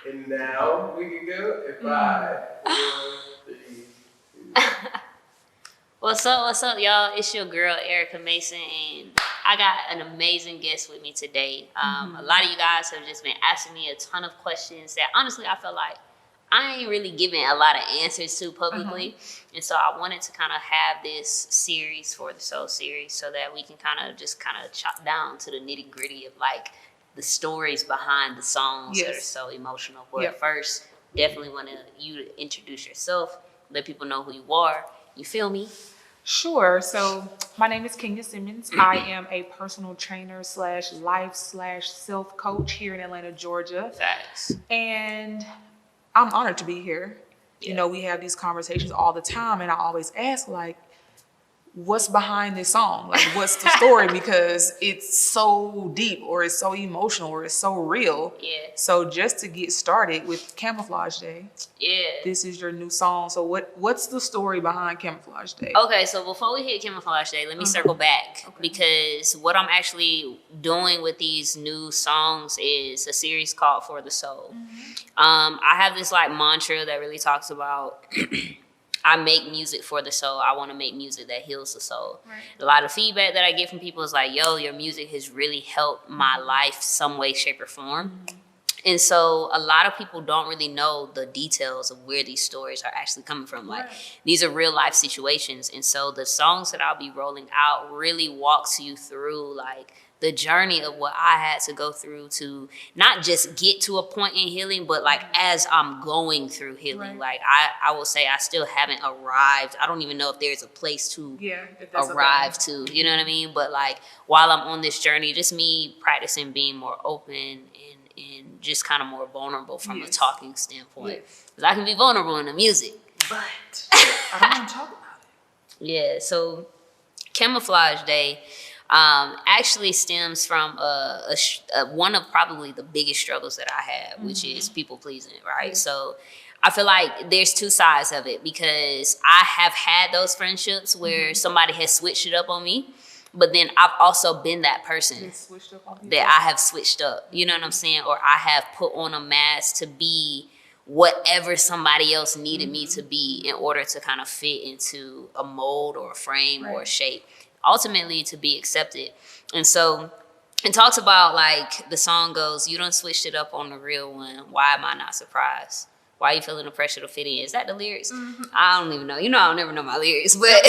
And now we can go in 5, 4, 3, 2. What's up, y'all? It's your girl, Erica Mason, and I got an amazing guest with me today. A lot of you guys have just been asking me a ton of questions that, honestly, I feel like I ain't really giving a lot of answers to publicly. And so I wanted to kind of have this series for the Soul series so that we can kind of chop down to the nitty gritty of like the stories behind the songs that are so emotional. But first, definitely want you to introduce yourself, let people know who you are. You feel me? Sure. So my name is Kenya Simmons. I am a personal trainer / life / self coach here in Atlanta, Georgia. Facts. And I'm honored to be here. Yeah. You know, we have these conversations all the time, and I always ask, like, what's behind this song? Like, what's the story? Because it's so deep, or it's so emotional, or it's so real. Yeah. So just to get started with Camouflage Day. Yeah. This is your new song. So what's the story behind Camouflage Day? Okay, so before we hit Camouflage Day, let me circle back. Okay. Because what I'm actually doing with these new songs is a series called For the Soul. I have this like mantra that really talks about I make music for the soul. I want to make music that heals the soul. Right. A lot of feedback that I get from people is like, yo, your music has really helped my life some way, shape, or form. And so a lot of people don't really know the details of where these stories are actually coming from. Like, these are real life situations. And so the songs that I'll be rolling out really walks you through like the journey of what I had to go through to not just get to a point in healing, but like as I'm going through healing. Like I will say I still haven't arrived. I don't even know if there's a place to arrive to, you know what I mean? But like while I'm on this journey, just me practicing being more open and just kind of more vulnerable from a talking standpoint. Because I can be vulnerable in the music. But I don't want to talk about it. Yeah, so Camouflage Day actually stems from one of probably the biggest struggles that I had, which is people pleasing, right? So I feel like there's two sides of it, because I have had those friendships where somebody has switched it up on me, but then I've also been that person that I have switched up, you know what I'm saying? Or I have put on a mask to be whatever somebody else needed me to be in order to kind of fit into a mold or a frame or a shape, ultimately to be accepted. And so it talks about like the song goes, you done switched it up on the real one. Why am I not surprised? Why are you feeling the pressure to fit in? Is that the lyrics? I don't even know. You know, I'll never know my lyrics, but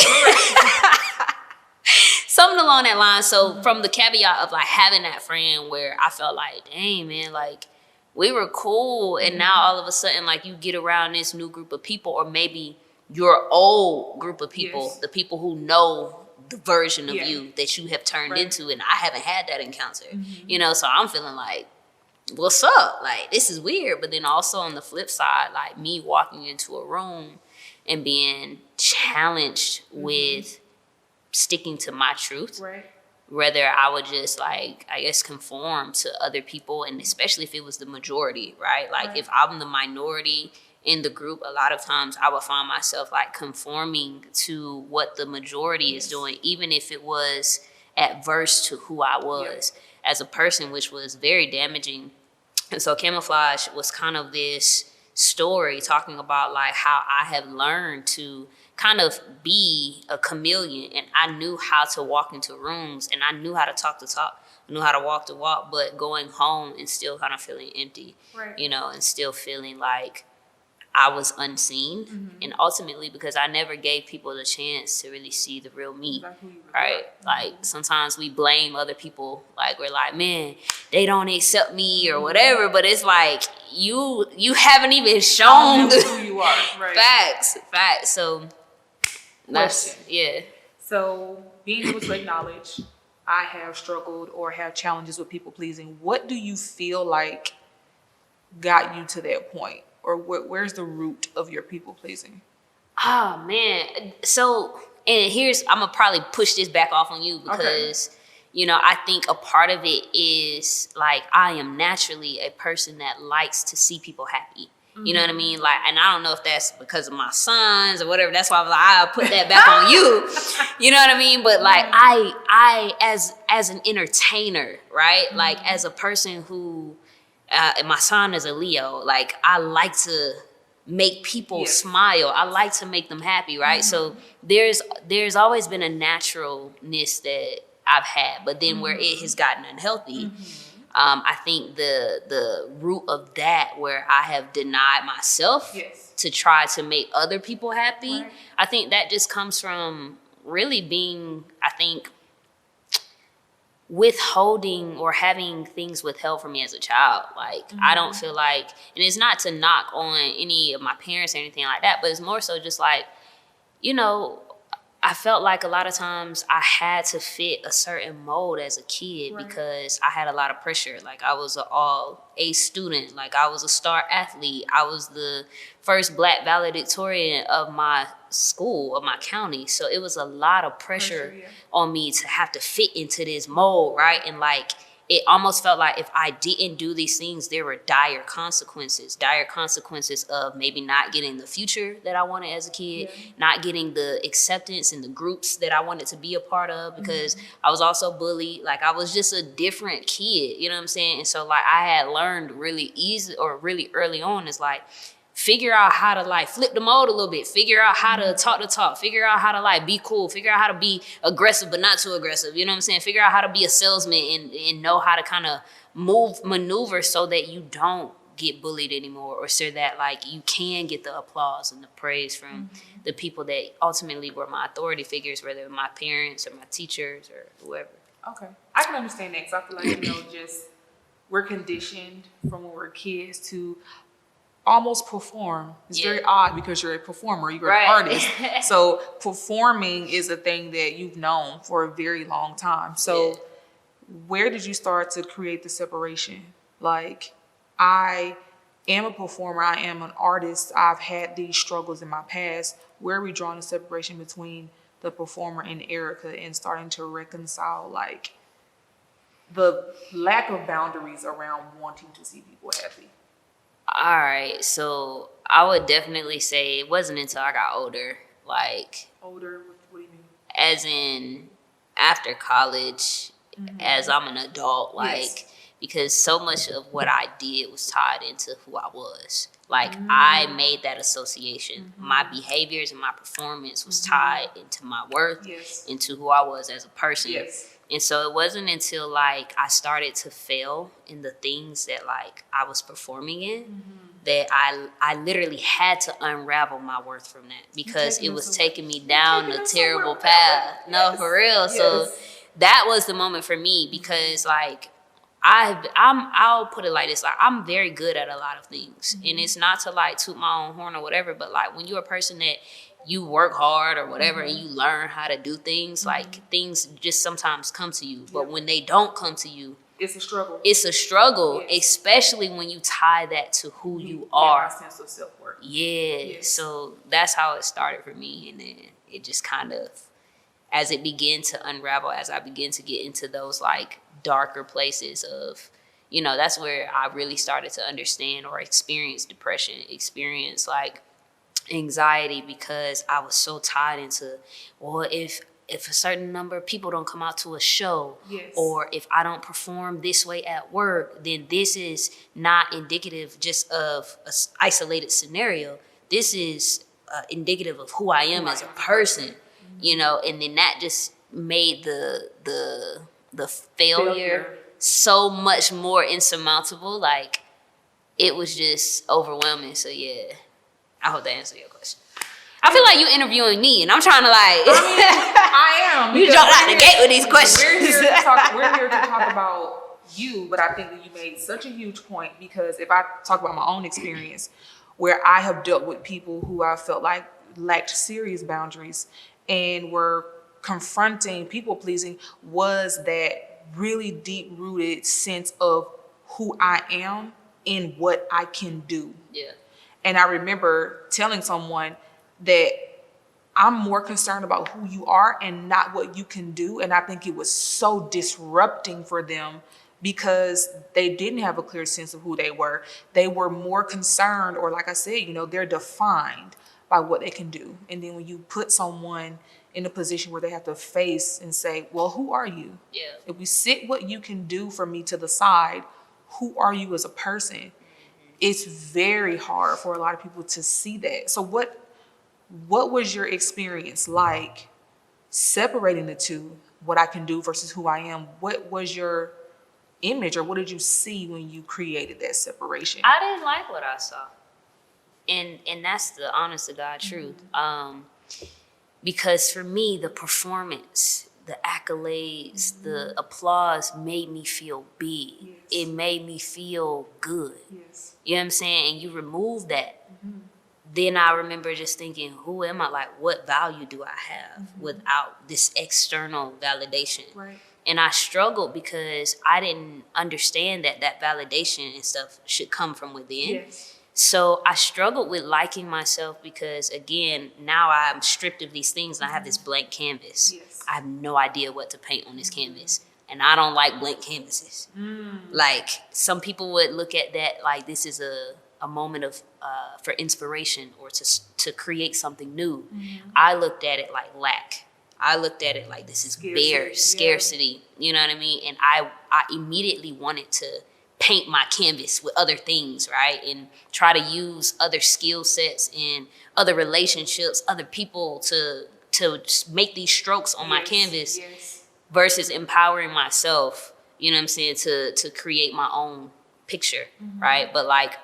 something along that line. So from the caveat of like having that friend where I felt like, dang man, like we were cool. And now all of a sudden, like you get around this new group of people, or maybe your old group of people, the people who know the version of you that you have turned into, and I haven't had that encounter, you know, so I'm feeling like, what's up? Like, this is weird. But then also on the flip side, like me walking into a room and being challenged with sticking to my truth, whether I would just like, I guess, conform to other people, and especially if it was the majority, right? Like if I'm the minority in the group, a lot of times I would find myself like conforming to what the majority is doing, even if it was adverse to who I was as a person, which was very damaging. And so Camouflage was kind of this story talking about like how I have learned to kind of be a chameleon, and I knew how to walk into rooms, and I knew how to talk the talk, I knew how to walk the walk, but going home and still kind of feeling empty, you know, and still feeling like I was unseen. And ultimately because I never gave people the chance to really see the real me, right? Like sometimes we blame other people, like we're like, man, they don't accept me or whatever, but it's like you haven't even shown who you are. Facts. So that's So being able to acknowledge I have struggled or have challenges with people pleasing, what do you feel like got you to that point? Or where's the root of your people pleasing? Oh man. So, and I'm gonna probably push this back off on you because, you know, I think a part of it is like, I am naturally a person that likes to see people happy. You know what I mean? Like, and I don't know if that's because of my sons or whatever. That's why I was like, I'll put that back on you. You know what I mean? But like, I as an entertainer, right? Like as a person who and my sign is a Leo. Like, I like to make people Yes. smile. I like to make them happy, right? So there's always been a naturalness that I've had, but then where it has gotten unhealthy, I think the root of that, where I have denied myself Yes. to try to make other people happy, Right. I think that just comes from really being, I think, withholding or having things withheld from me as a child. Like, I don't feel like, and it's not to knock on any of my parents or anything like that, but it's more so just like, you know, I felt like a lot of times I had to fit a certain mold as a kid, Right. because I had a lot of pressure. Like, I was an all A student. Like, I was a star athlete. I was the first Black valedictorian of my school, of my county. So it was a lot of pressure yeah. on me to have to fit into this mold, right? And like, it almost felt like if I didn't do these things, there were dire consequences of maybe not getting the future that I wanted as a kid, not getting the acceptance in the groups that I wanted to be a part of, because I was also bullied. Like, I was just a different kid, you know what I'm saying? And so like, I had learned really easy, or really early on, is like, figure out how to like flip the mold a little bit, figure out how to talk the talk, figure out how to like be cool, figure out how to be aggressive but not too aggressive, you know what I'm saying? Figure out how to be a salesman and know how to kind of maneuver so that you don't get bullied anymore, or so that like you can get the applause and the praise from the people that ultimately were my authority figures, whether my parents or my teachers or whoever. Okay. I can understand that, because I feel like, just we're conditioned from when we're kids to almost perform. It's very odd, because you're a performer, you're an artist. So performing is a thing that you've known for a very long time. So where did you start to create the separation? Like, I am a performer, I am an artist, I've had these struggles in my past. Where are we drawing the separation between the performer and Erica, and starting to reconcile like the lack of boundaries around wanting to see people happy? All right, so I would definitely say it wasn't until I got older, like, Older, what do you mean? as in after college, as I'm an adult, like, because so much of what I did was tied into who I was. Like, I made that association. My behaviors and my performance was tied into my worth, into who I was as a person. And so it wasn't until like I started to fail in the things that like I was performing in that I literally had to unravel my worth from that, because it was taking me down a terrible path. No, for real. So that was the moment for me, because like I'll put it like this, like, I'm very good at a lot of things, and it's not to like toot my own horn or whatever, but like, when you're a person that you work hard or whatever and you learn how to do things, like, things just sometimes come to you. But when they don't come to you, it's a struggle. It's a struggle, especially when you tie that to who you are. A sense of self-worth. So that's how it started for me, and then it just kind of, as it began to unravel, as I began to get into those like darker places of, that's where I really started to understand or experience depression, experience like anxiety, because I was so tied into, well, if a certain number of people don't come out to a show, or if I don't perform this way at work, then this is not indicative just of an isolated scenario. This is indicative of who I am as a person, and then that just made the failure so much more insurmountable. Like, it was just overwhelming. So yeah, I hope that answered your question. I feel like you interviewing me, and I'm trying to like. I am. You jumped out the gate with these questions. We're here to talk about you, but I think that you made such a huge point, because if I talk about my own experience, where I have dealt with people who I felt like lacked serious boundaries and were confronting people pleasing, was that really deep rooted sense of who I am and what I can do. Yeah. And I remember telling someone that I'm more concerned about who you are and not what you can do. And I think it was so disrupting for them, because they didn't have a clear sense of who they were. They were more concerned, or like I said, they're defined by what they can do. And then when you put someone in a position where they have to face and say, well, who are you? Yeah. If we sit what you can do for me to the side, who are you as a person? It's very hard for a lot of people to see that. So what was your experience like separating the two, what I can do versus who I am? What was your image, or what did you see when you created that separation? I didn't like what I saw. And that's the honest to God truth. Because for me, the performance, the accolades, the applause made me feel big. Yes. It made me feel good. Yes. You know what I'm saying? And you remove that. Then I remember just thinking, who am I? Like, what value do I have without this external validation? Right. And I struggled because I didn't understand that validation and stuff should come from within. Yes. So I struggled with liking myself because, again, now I'm stripped of these things and I have this blank canvas. Yes. I have no idea what to paint on this canvas. And I don't like blank canvases. Like, some people would look at that like this is a moment of for inspiration or to create something new. I looked at it like lack. I looked at it like this is bare scarcity. You know what I mean? And I immediately wanted to paint my canvas with other things, right? And try to use other skill sets and other relationships, other people to make these strokes on my canvas versus empowering myself, you know what I'm saying, to create my own picture, right? But like,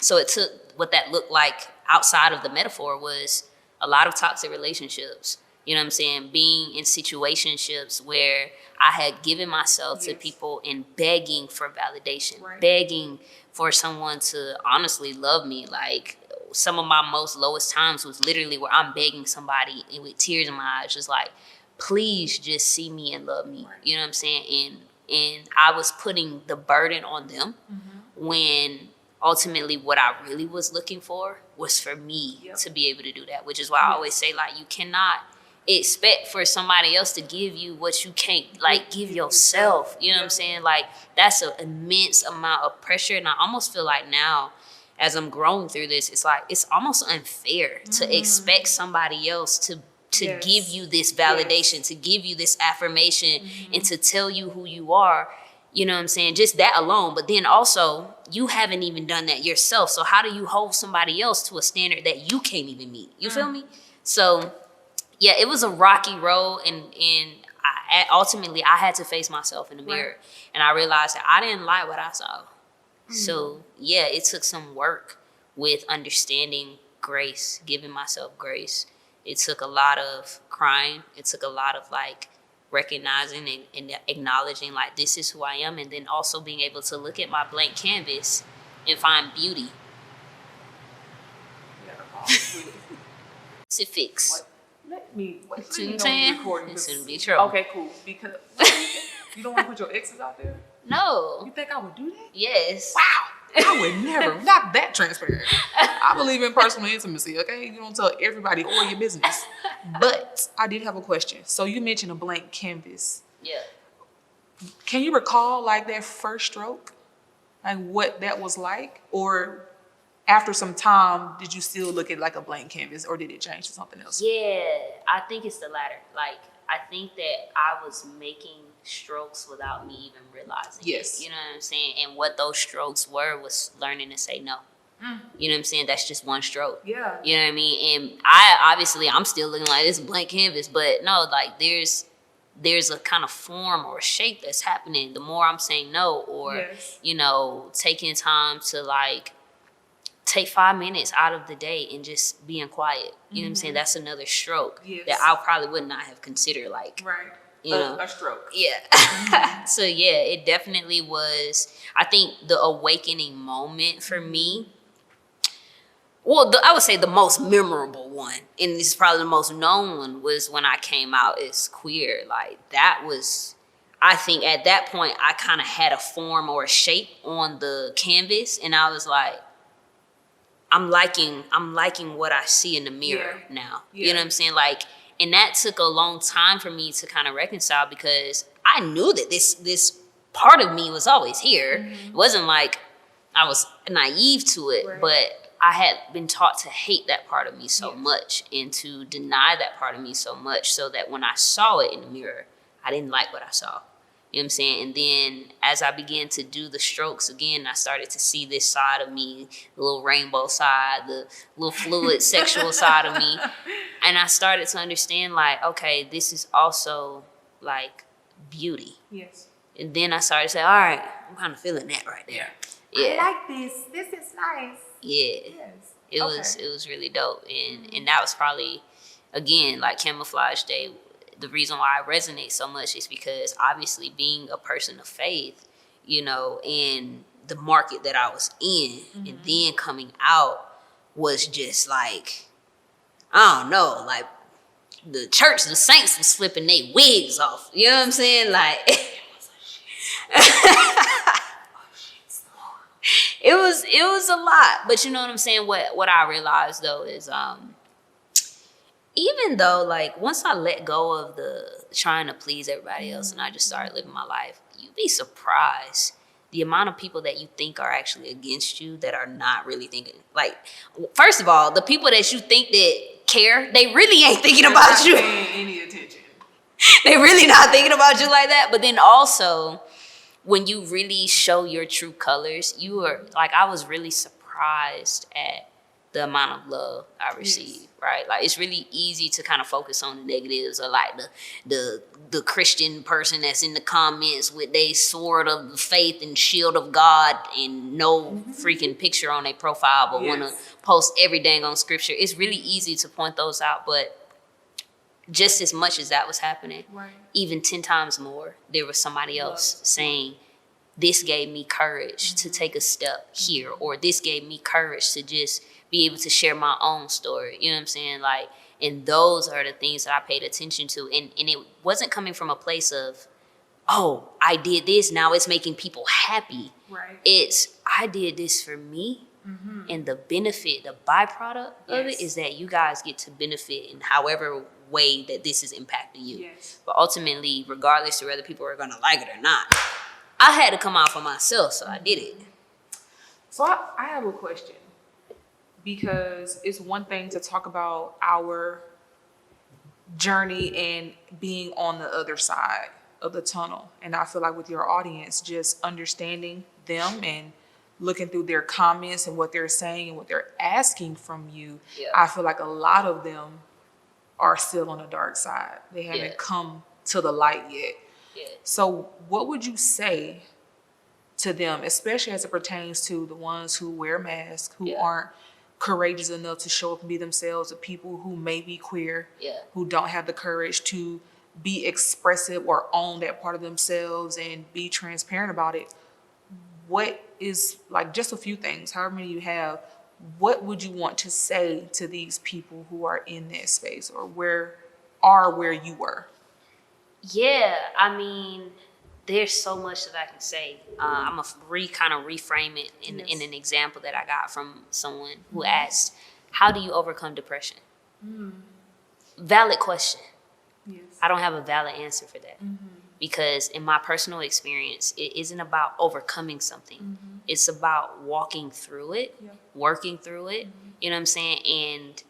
so it took what that looked like outside of the metaphor was a lot of toxic relationships. You know what I'm saying? Being in situationships where I had given myself to people and begging for validation, begging for someone to honestly love me. Like, some of my most lowest times was literally where I'm begging somebody and with tears in my eyes, just like, please just see me and love me. You know what I'm saying? And I was putting the burden on them when ultimately what I really was looking for was for me to be able to do that, which is why I always say, like, you cannot expect for somebody else to give you what you can't, like, give yourself. You know what I'm saying? Like, that's an immense amount of pressure. And I almost feel like now, as I'm growing through this, it's like, it's almost unfair to expect somebody else to give you this validation, to give you this affirmation, and to tell you who you are. You know what I'm saying? Just that alone. But then also, you haven't even done that yourself. So how do you hold somebody else to a standard that you can't even meet? You feel me? So, yeah, it was a rocky road. And ultimately, I had to face myself in the mirror. And I realized that I didn't like what I saw. So, yeah, it took some work with understanding grace, giving myself grace. It took a lot of crying. It took a lot of, like, recognizing and acknowledging, like, this is who I am, and then also being able to look at my blank canvas and find beauty. Specifics. Let me know recording It's this. gonna be true. Okay, cool. Because you don't want to put your exes out there? No. You think I would do that? Yes. Wow. I would never. Not that transparent. I believe in personal intimacy, okay? You don't tell everybody all your business. But I did have a question. So you mentioned a blank canvas. Yeah. Can you recall, like, that first stroke? Like, what that was like? Or after some time, did you still look at, like, a blank canvas, or did it change to something else? Yeah, I think it's the latter. Like, I think that I was making strokes without me even realizing it. You know what I'm saying? And what those strokes were was learning to say no. You know what I'm saying? That's just one stroke. Yeah. You know what I mean? And I'm still looking like this blank canvas, but no, like, there's a kind of form or shape that's happening. The more I'm saying no, or, you know, taking time to, like, take 5 minutes out of the day and just being quiet. You know what I'm saying? That's another stroke that I probably would not have considered, like, you know, a stroke. Yeah. So, yeah, it definitely was, I think, the awakening moment for me. Well, I would say the most memorable one, and this is probably the most known one, was when I came out as queer. Like, that was, I think at that point, I kind of had a form or a shape on the canvas, and I was like, I'm liking what I see in the mirror now. You know what I'm saying? Like, and that took a long time for me to kind of reconcile, because I knew that this part of me was always here. It wasn't like I was naive to it, but I had been taught to hate that part of me so much and to deny that part of me so much, so that when I saw it in the mirror, I didn't like what I saw. You know what I'm saying? And then as I began to do the strokes again, I started to see this side of me, the little rainbow side, the little fluid sexual side of me. And I started to understand, like, okay, this is also like beauty. Yes. And then I started to say, all right, I'm kind of feeling that right there. Yeah. I like this. This is nice. Yeah. Yes. It was really dope. And that was probably, again, like Camouflage Day. The reason why I resonate so much is because obviously being a person of faith, you know, in the market that I was in and then coming out was just like, I don't know, like the church, the saints was flipping their wigs off. You know what I'm saying? Like, it was a lot. But you know what I'm saying? What I realized though is, even though, like, once I let go of the trying to please everybody else and I just started living my life, you'd be surprised the amount of people that you think are actually against you that are not really thinking. Like, first of all, the people that you think that care, they really ain't thinking about you. Not paying any attention. They really not thinking about you like that. But then also, when you really show your true colors, you are, like, I was really surprised at the amount of love I received, right? Like, it's really easy to kind of focus on the negatives, or like the Christian person that's in the comments with their sword of faith and shield of God and no freaking picture on their profile, but want to post every dang on scripture. It's really easy to point those out, but just as much as that was happening, even 10 times more, there was somebody else saying, this gave me courage to take a step here, or this gave me courage to just be able to share my own story. You know what I'm saying? Like, and those are the things that I paid attention to. And it wasn't coming from a place of, oh, I did this, now it's making people happy. Right. It's, I did this for me. And the benefit, the byproduct of it is that you guys get to benefit in however way that this is impacting you. But ultimately, regardless of whether people are going to like it or not, I had to come out for myself, so I did it. So I have a question, because it's one thing to talk about our journey and being on the other side of the tunnel. And I feel like with your audience, just understanding them and looking through their comments and what they're saying and what they're asking from you, I feel like a lot of them are still on the dark side. They haven't come to the light yet. So what would you say to them, especially as it pertains to the ones who wear masks, who aren't courageous enough to show up and be themselves, the people who may be queer, who don't have the courage to be expressive or own that part of themselves and be transparent about it? What is, like, just a few things, however many you have, what would you want to say to these people who are in that space, or where you were? Yeah, I mean, there's so much that I can say. I'm going to kind of reframe it in an example that I got from someone who asked, how do you overcome depression? Valid question. I don't have a valid answer for that. Because in my personal experience, it isn't about overcoming something. It's about walking through it, working through it, you know what I'm saying? And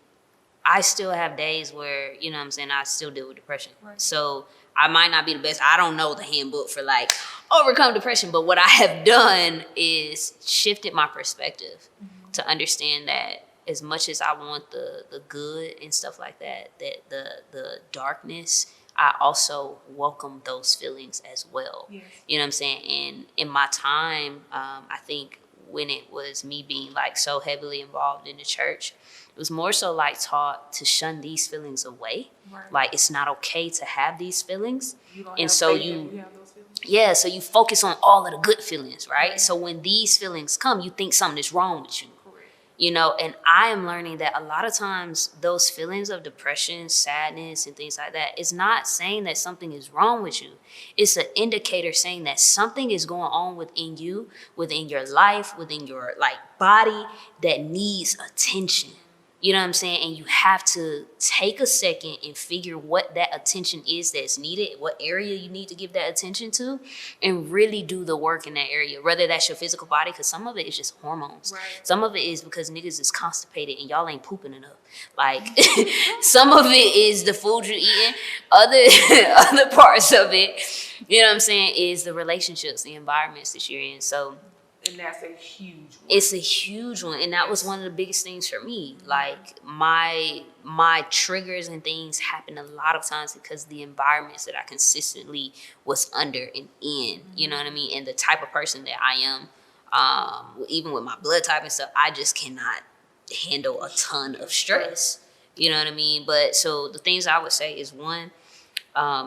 I still have days where, you know what I'm saying, I still deal with depression. So I might not be the best. I don't know the handbook for, like, overcome depression. But what I have done is shifted my perspective to understand that as much as I want the good and stuff like that, that the darkness, I also welcome those feelings as well. You know what I'm saying? And in my time, I think when it was me being, like, so heavily involved in the church, it was more so, like, taught to shun these feelings away. Like, it's not okay to have these feelings. And so you so you focus on all of the good feelings, right? So when these feelings come, you think something is wrong with you. You know, and I am learning that a lot of times those feelings of depression, sadness, and things like that is not saying that something is wrong with you. It's an indicator saying that something is going on within you, within your life, within your, like, body, that needs attention. You know what I'm saying? And you have to take a second and figure what that attention is that's needed, what area you need to give that attention to, and really do the work in that area. Whether that's your physical body, because some of it is just hormones. Right. Some of it is because niggas is constipated and y'all ain't pooping enough. Like, some of it is the food you're eating. Other parts of it, you know what I'm saying, is the relationships, the environments that you're in. So, and that's a huge one. It's a huge one, and that was one of the biggest things for me. Like, my triggers and things happen a lot of times because of the environments that I consistently was under and in. You know what I mean? And the type of person that I am, even with my blood type and stuff, I just cannot handle a ton of stress. You know what I mean? But so the things I would say is, one,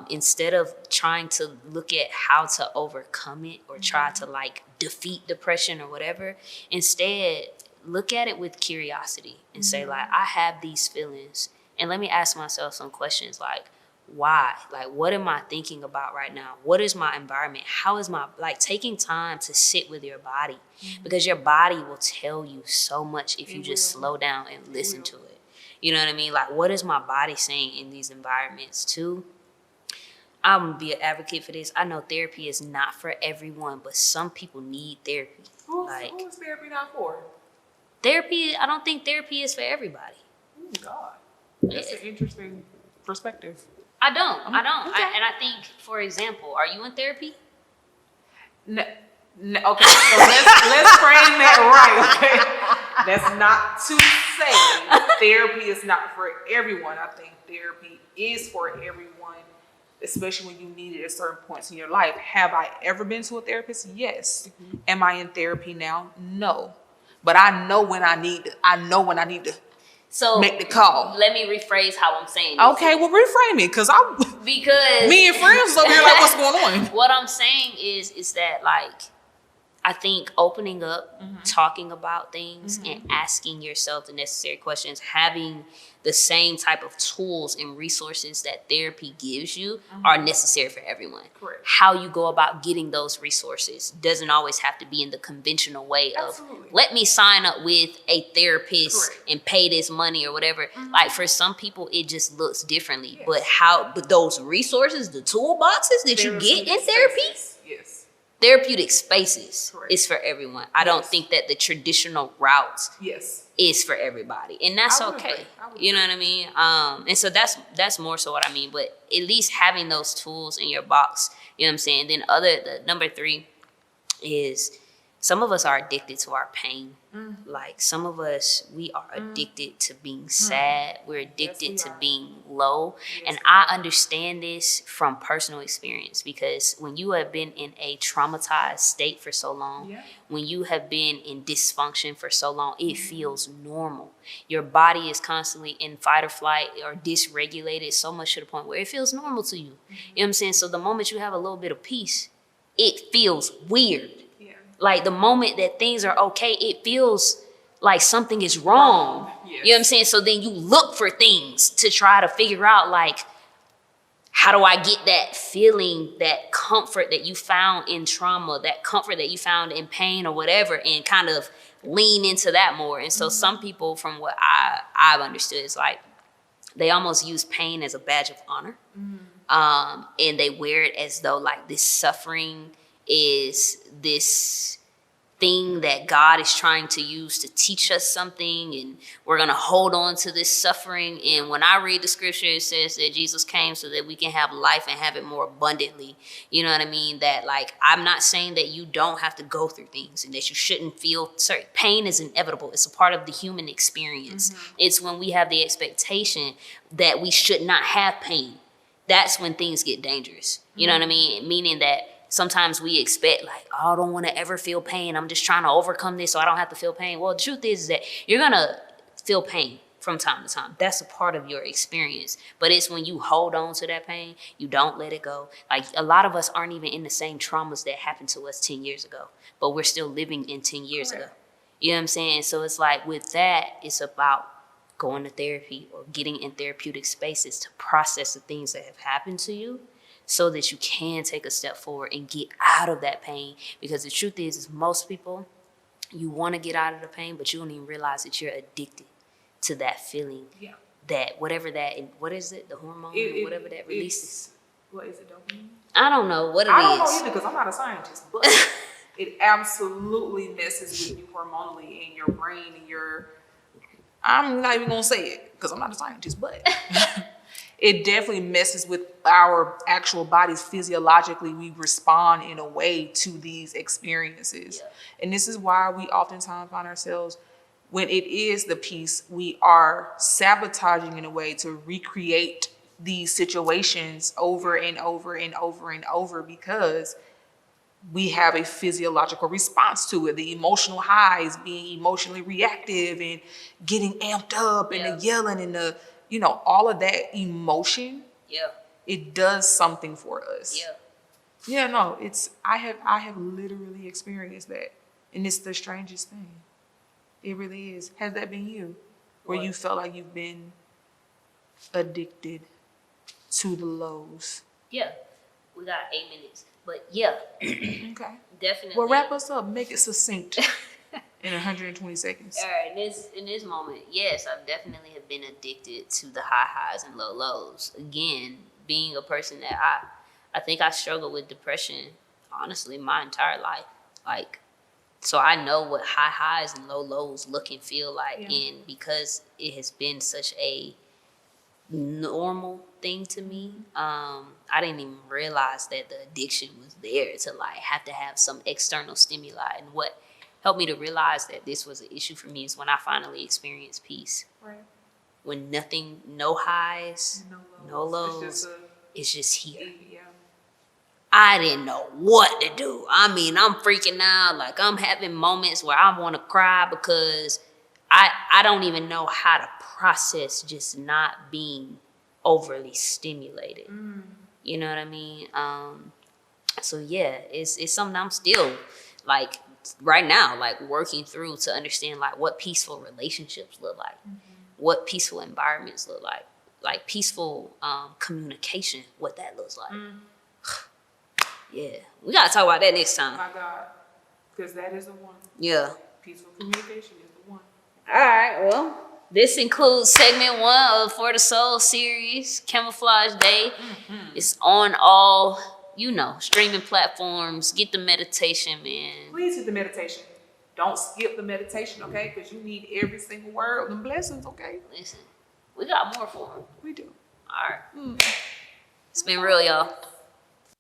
instead of trying to look at how to overcome it or try to like defeat depression or whatever, instead look at it with curiosity and say, like, I have these feelings, and let me ask myself some questions like, why? Like, what am I thinking about right now? What is my environment? How is my, like, taking time to sit with your body, because your body will tell you so much if you just slow down and listen to it. You know what I mean? Like, what is my body saying in these environments too? I'm going to be an advocate for this. I know therapy is not for everyone, but some people need therapy. Who is therapy not for? Therapy, I don't think therapy is for everybody. Oh, God. That's an interesting perspective. I don't. Okay. And I think, for example, are you in therapy? No, okay, so let's frame that right, okay? That's not to say therapy is not for everyone. I think therapy is for everyone, especially when you need it at certain points in your life. Have I ever been to a therapist? Yes. Am I in therapy now? No. But I know when I need to So make the call. Let me rephrase how I'm saying this. Okay, well, reframe it, because me and friends over here like, what's going on? What I'm saying is that, like, I think opening up, talking about things, and asking yourself the necessary questions, having the same type of tools and resources that therapy gives you are necessary for everyone. Correct. How you go about getting those resources doesn't always have to be in the conventional way of, let me sign up with a therapist and pay this money or whatever. Like, for some people, it just looks differently. Yes. But those resources, the toolboxes that you get in therapy, yes. Therapeutic spaces Correct. is for everyone. I don't think that the traditional route is for everybody, and that's okay. You know what I mean? And so that's more so what I mean. But at least having those tools in your box, you know what I'm saying? Then the number 3 is, some of us are addicted to our pain. Like, some of us, we are addicted to being sad. We're addicted to being low. And I understand this from personal experience, because when you have been in a traumatized state for so long, when you have been in dysfunction for so long, it feels normal. Your body is constantly in fight or flight or dysregulated so much to the point where it feels normal to you. You know what I'm saying? So the moment you have a little bit of peace, it feels weird. Like, the moment that things are okay, it feels like something is wrong. You know what I'm saying? So then you look for things to try to figure out, like, how do I get that feeling, that comfort that you found in trauma, that comfort that you found in pain or whatever, and kind of lean into that more. And so some people, from what I've understood, is like, they almost use pain as a badge of honor. And they wear it as though, like, this suffering is this thing that God is trying to use to teach us something, and we're going to hold on to this suffering. And when I read the scripture, it says that Jesus came so that we can have life and have it more abundantly. You know what I mean? That, like, I'm not saying that you don't have to go through things and that you shouldn't feel certain. Pain is inevitable. It's a part of the human experience. It's when we have the expectation that we should not have pain, that's when things get dangerous. You know what I mean? Meaning that sometimes we expect, like, oh, I don't want to ever feel pain. I'm just trying to overcome this so I don't have to feel pain. Well, the truth is that you're going to feel pain from time to time. That's a part of your experience. But it's when you hold on to that pain, you don't let it go. Like, a lot of us aren't even in the same traumas that happened to us 10 years ago, but we're still living in 10 years ago. You know what I'm saying? So it's like, with that, it's about going to therapy or getting in therapeutic spaces to process the things that have happened to you, so that you can take a step forward and get out of that pain. Because the truth is most people, you want to get out of the pain, but you don't even realize that you're addicted to that feeling. Yeah. That whatever that, what is it? The hormone, whatever that releases. What is it, dopamine? I don't know what it is. I don't know either because I'm not a scientist, but it absolutely messes with you hormonally in your brain and your. I'm not even gonna say it because I'm not a scientist, but it definitely messes with our actual bodies physiologically. We respond in a way to these experiences, and this is why we oftentimes find ourselves. When it is the piece, we are sabotaging in a way to recreate these situations over and over and over and over because we have a physiological response to it. The emotional highs, being emotionally reactive and getting amped up and the yelling and the, all of that emotion. Yeah. It does something for us. Yeah. Yeah, no, I have literally experienced that. And it's the strangest thing. It really is. Has that been you? Where you felt like you've been addicted to the lows? Yeah. We got 8 minutes. But yeah. Okay. Definitely. Well, wrap us up. Make it succinct in 120 seconds. All right. In this moment, yes, I definitely have been addicted to the high highs and low lows. Again, being a person that I think I struggled with depression, honestly, my entire life. Like, so I know what high highs and low lows look and feel like. Yeah. And because it has been such a normal thing to me, I didn't even realize that the addiction was there to like have to have some external stimuli. And what helped me to realize that this was an issue for me is when I finally experienced peace. Right. When nothing, no highs, no lows, it's just here. Yeah. I didn't know what to do. I mean, I'm freaking out. Like, I'm having moments where I want to cry because I don't even know how to process just not being overly stimulated. You know what I mean? So yeah, it's something I'm still like right now, like working through to understand like what peaceful relationships look like, what peaceful environments look like peaceful communication, what that looks like. Yeah, we gotta talk about that next time. My God, because that is the one. Yeah. Peaceful communication is the one. All right, well, this includes segment 1 of For the Soul series, Camouflage Day. It's on all, streaming platforms. Get the meditation, man. Please hit the meditation. Don't skip the meditation, okay? Because you need every single word of the blessings, okay? Listen, we got more for them. We do. All right. It's been real, y'all.